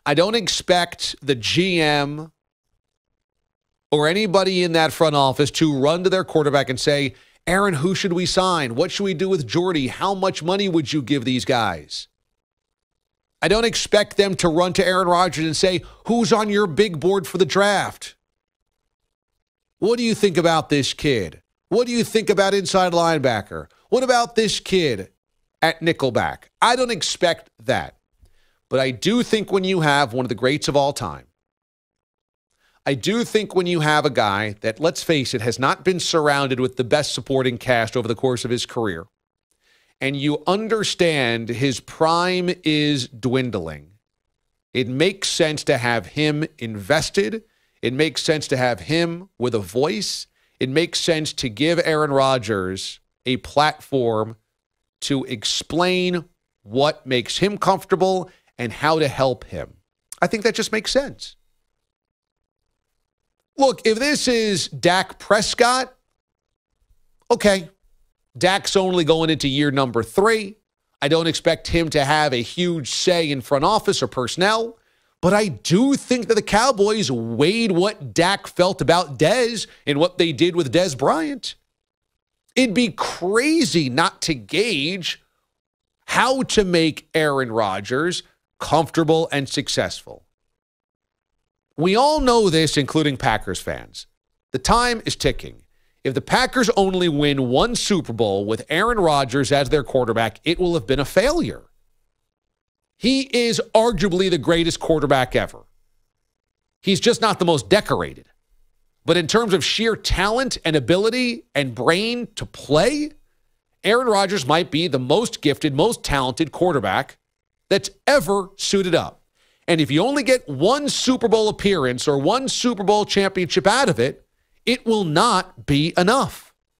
I don't expect the GM or anybody in that front office to run to their quarterback and say, Aaron, who should we sign? What should we do with Jordy? How much money would you give these guys? I don't expect them to run to Aaron Rodgers and say, who's on your big board for the draft? What do you think about this kid? What do you think about inside linebacker? What about this kid at nickelback? I don't expect that. But I do think when you have one of the greats of all time, I do think when you have a guy that, let's face it, has not been surrounded with the best supporting cast over the course of his career, and you understand his prime is dwindling, it makes sense to have him invested. It makes sense to have him with a voice. It makes sense to give Aaron Rodgers a platform to explain what makes him comfortable and how to help him. I think that just makes sense. Look, if this is Dak Prescott, okay, Dak's only going into year number 3. I don't expect him to have a huge say in front office or personnel, but I do think that the Cowboys weighed what Dak felt about Dez and what they did with Dez Bryant. It'd be crazy not to gauge how to make Aaron Rodgers comfortable and successful. We all know this, including Packers fans. The time is ticking. If the Packers only win one Super Bowl with Aaron Rodgers as their quarterback, it will have been a failure. He is arguably the greatest quarterback ever. He's just not the most decorated. But in terms of sheer talent and ability and brain to play, Aaron Rodgers might be the most gifted, most talented quarterback that's ever suited up. And if you only get one Super Bowl appearance or one Super Bowl championship out of it, it will not be enough.